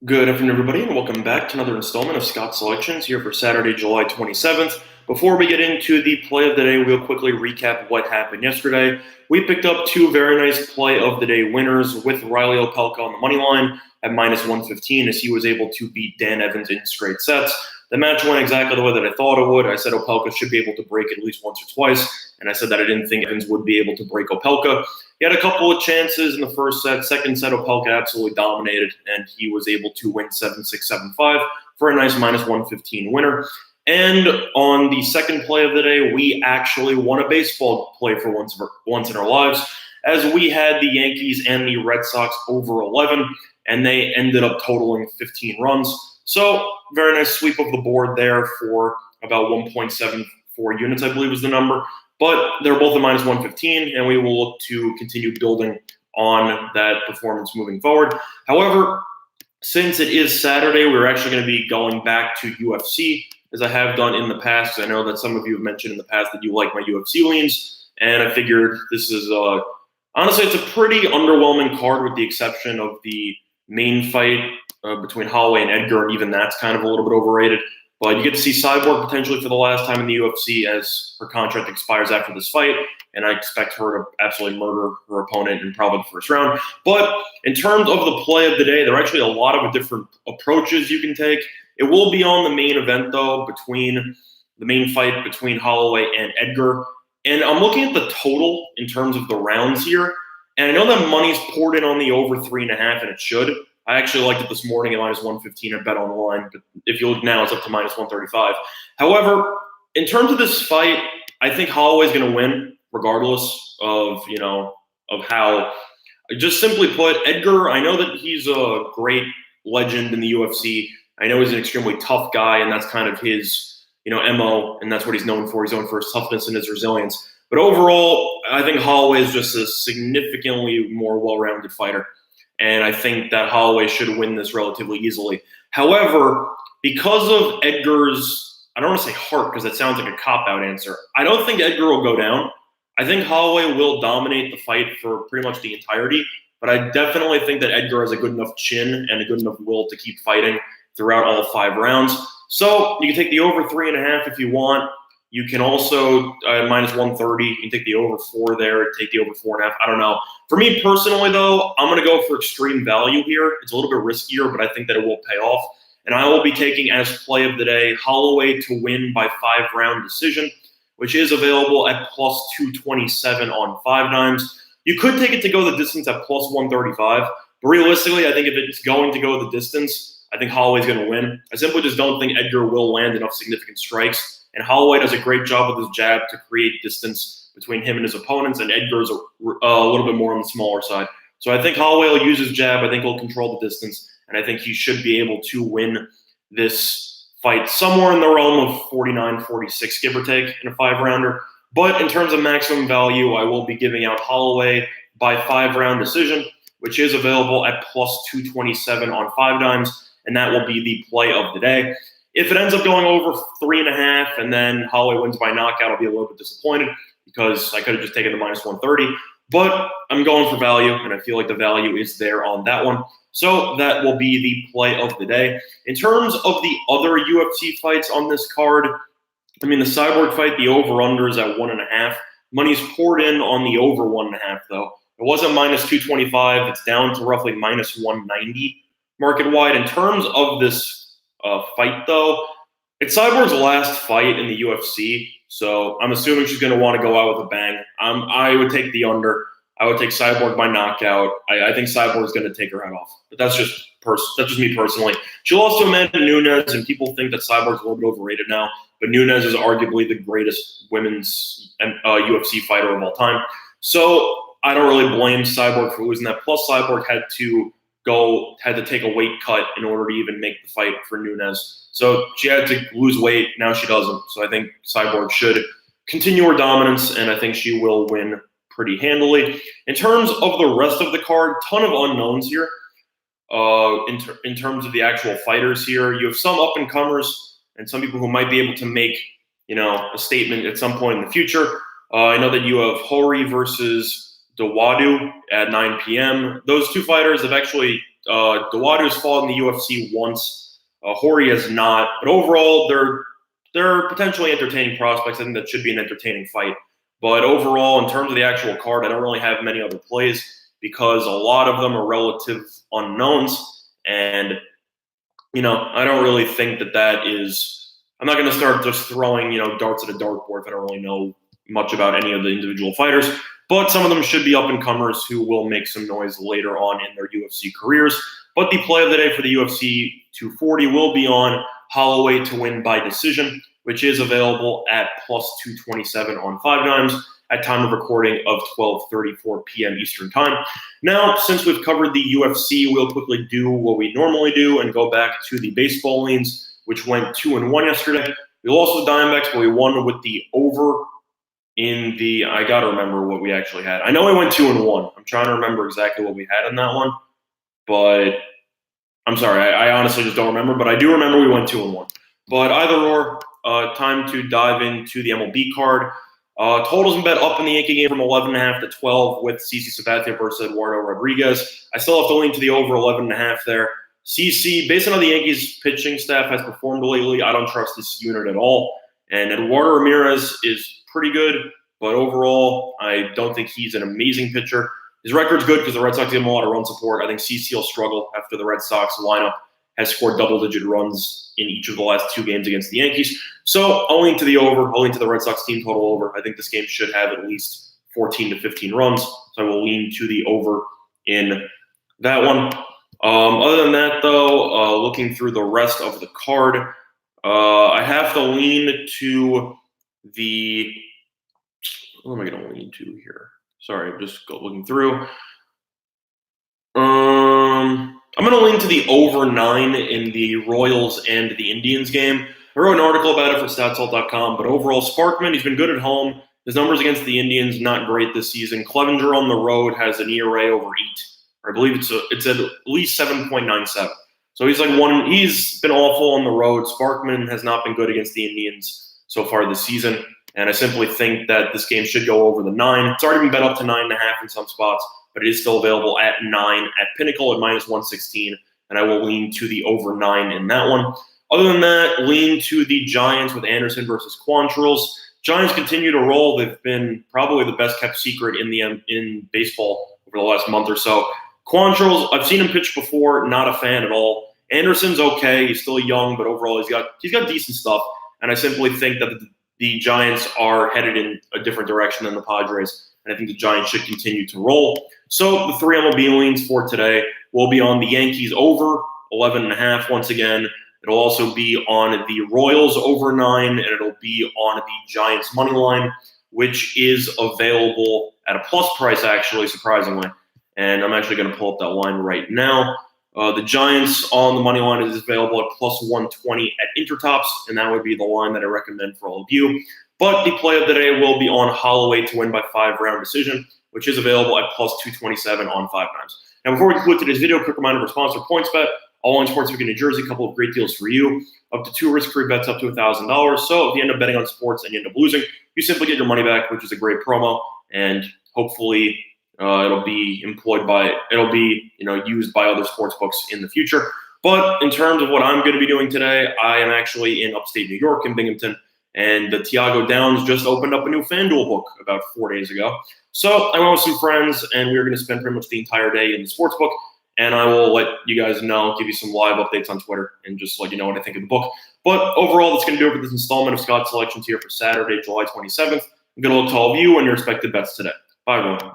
Good afternoon, everybody, and welcome back to another installment of Scott's Selections here for Saturday, July 27th. Before we get into the play of the day, we'll quickly recap what happened yesterday. We picked up two very nice play of the day winners with Riley Opelka on the money line at -115 as he was able to beat Dan Evans in straight sets. The match went exactly the way that I thought it would. I said Opelka should be able to break at least once or twice, and I said that I didn't think Evans would be able to break Opelka. He had a couple of chances in the first set. Second set, Opelka absolutely dominated, and he was able to win 7-6, 7-5 for a nice -115 winner. And on the second play of the day, we actually won a baseball play for once in our lives, as we had the Yankees and the Red Sox over 11, and they ended up totaling 15 runs. So very nice sweep of the board there for about 1.74 units, I believe was the number. But they're both at -115, and we will look to continue building on that performance moving forward. However, since it is Saturday, we're actually going to be going back to UFC, as I have done in the past. I know that some of you have mentioned in the past that you like my UFC leans, and I figured this is, honestly, it's a pretty underwhelming card with the exception of the main fight between Holloway and Edgar, and even that's kind of a little bit overrated. But you get to see Cyborg potentially for the last time in the UFC as her contract expires after this fight, and I expect her to absolutely murder her opponent in probably the first round. But in terms of the play of the day, there are actually a lot of different approaches you can take. It will be on the main event, though, between the main fight between Holloway and Edgar. And I'm looking at the total in terms of the rounds here, and I know that money's poured in on the over 3.5, and it should. I actually liked it this morning at -115 at Bet Online, but if you look now, it's up to -135. However, in terms of this fight, I think Holloway's going to win, regardless of of how. Just simply put, Edgar. I know that he's a great legend in the UFC. I know he's an extremely tough guy, and that's kind of his MO, and that's what he's known for. He's known for his toughness and his resilience. But overall, I think Holloway is just a significantly more well-rounded fighter. And I think that Holloway should win this relatively easily. However, because of Edgar's, I don't want to say heart because that sounds like a cop-out answer. I don't think Edgar will go down. I think Holloway will dominate the fight for pretty much the entirety. But I definitely think that Edgar has a good enough chin and a good enough will to keep fighting throughout all 5 rounds. So you can take the over 3.5 if you want. You can also, -130, you can take the over 4 there, take the over 4.5. I don't know. For me personally, though, I'm going to go for extreme value here. It's a little bit riskier, but I think that it will pay off. And I will be taking as play of the day Holloway to win by 5-round decision, which is available at +227 on 5 dimes. You could take it to go the distance at +135, but realistically, I think if it's going to go the distance, I think Holloway's going to win. I simply just don't think Edgar will land enough significant strikes. And Holloway does a great job with his jab to create distance between him and his opponents, and Edgar's a little bit more on the smaller side. So I think Holloway will use his jab. I think he'll control the distance, and I think he should be able to win this fight somewhere in the realm of 49-46, give or take, in a 5-rounder. But in terms of maximum value, I will be giving out Holloway by 5-round decision, which is available at +227 on 5 dimes, and that will be the play of the day. If it ends up going over 3.5 and then Holloway wins by knockout, I'll be a little bit disappointed because I could have just taken the -130. But I'm going for value, and I feel like the value is there on that one. So that will be the play of the day. In terms of the other UFC fights on this card, the Cyborg fight, the over-under is at 1.5. Money's poured in on the over 1.5, though. It was at -225. It's down to roughly -190 market-wide. In terms of this fight, though, it's Cyborg's last fight in the UFC, so I'm assuming she's going to want to go out with a bang. I would take the under. I would take Cyborg by knockout. I think Cyborg's going to take her head off, but that's just me personally. She lost to Amanda Nunes, and people think that Cyborg's a little bit overrated now, but Nunes is arguably the greatest women's UFC fighter of all time. So I don't really blame Cyborg for losing that. Plus, Cyborg had to take a weight cut in order to even make the fight for Nunes. So she had to lose weight. Now she doesn't. So I think Cyborg should continue her dominance, and I think she will win pretty handily. In terms of the rest of the card, ton of unknowns here. In terms of the actual fighters here, you have some up-and-comers and some people who might be able to make a statement at some point in the future. I know that you have Hori versus Dawadu at 9 p.m. Those two fighters have actually Dawadu has fought in the UFC once. Hori has not. But overall, they're potentially entertaining prospects. I think that should be an entertaining fight. But overall, in terms of the actual card, I don't really have many other plays because a lot of them are relative unknowns. And, I don't really think that is – I'm not going to start just throwing, darts at a dartboard if I don't really know much about any of the individual fighters. But some of them should be up-and-comers who will make some noise later on in their UFC careers. But the play of the day for the UFC 240 will be on Holloway to win by decision, which is available at plus 227 on 5 at time of recording of 12:34 p.m. Eastern Time. Now, since we've covered the UFC, we'll quickly do what we normally do and go back to the baseball leans, which went 2-1 yesterday. We lost the Diamondbacks, but we won with the over in the – I got to remember what we actually had. I know we went 2-1. I'm trying to remember exactly what we had in that one, but I'm sorry. I honestly just don't remember, but I do remember we went 2-1. But either or, time to dive into the MLB card. Totals and bet up in the Yankee game from 11.5 to 12 with CC Sabathia versus Eduardo Rodriguez. I still have to lean to the over 11.5 there. CC, based on how the Yankees pitching staff has performed lately, I don't trust this unit at all. And Eduardo Ramirez is pretty good, but overall, I don't think he's an amazing pitcher. His record's good because the Red Sox give him a lot of run support. I think CC will struggle after the Red Sox lineup has scored double-digit runs in each of the last 2 games against the Yankees. So I'll lean to the over. I'll lean to the Red Sox team total over. I think this game should have at least 14 to 15 runs. So I will lean to the over in that one. Other than that, though, looking through the rest of the card, I have to lean to the – what am I going to lean to here? Sorry, I'm just looking through. I'm going to lean to the over 9 in the Royals and the Indians game. I wrote an article about it for StatSalt.com, but overall, Sparkman, he's been good at home. His numbers against the Indians, not great this season. Clevenger on the road has an ERA over 8. Or I believe it's at least 7.97. So he's he's been awful on the road. Sparkman has not been good against the Indians so far this season. And I simply think that this game should go over the 9. It's already been bet up to 9.5 in some spots, but it is still available at 9 at Pinnacle at minus 116. And I will lean to the over 9 in that one. Other than that, lean to the Giants with Anderson versus Quantrills. Giants continue to roll. They've been probably the best kept secret in baseball over the last month or so. Quantrills, I've seen him pitch before, not a fan at all. Anderson's okay. He's still young, but overall he's got decent stuff. And I simply think that the Giants are headed in a different direction than the Padres. And I think the Giants should continue to roll. So the 3 MLB leans for today will be on the Yankees over 11.5 once again. It'll also be on the Royals over 9, and it'll be on the Giants money line, which is available at a plus price, actually, surprisingly. And I'm actually going to pull up that line right now. The Giants on the money line is available at plus 120 at Intertops, and that would be the line that I recommend for all of you. But the play of the day will be on Holloway to win by 5-round decision, which is available at plus 227 on 5 times. Now, before we conclude today's video, quick reminder of our sponsor, PointsBet. All in Sportsbook in New Jersey, a couple of great deals for you. Up to 2 risk-free bets up to $1,000. So if you end up betting on sports and you end up losing, you simply get your money back, which is a great promo. And hopefully it'll be used by other sports books in the future. But in terms of what I'm going to be doing today, I am actually in upstate New York in Binghamton. And the Tiago Downs just opened up a new FanDuel book about 4 days ago. So I went with some friends, and we were going to spend pretty much the entire day in the sports book. And I will let you guys know, give you some live updates on Twitter, and just let you know what I think of the book. But overall, that's going to do it for this installment of Scott Selections here for Saturday, July 27th. I'm going to look to all of you and your respective bets today. Bye, everyone.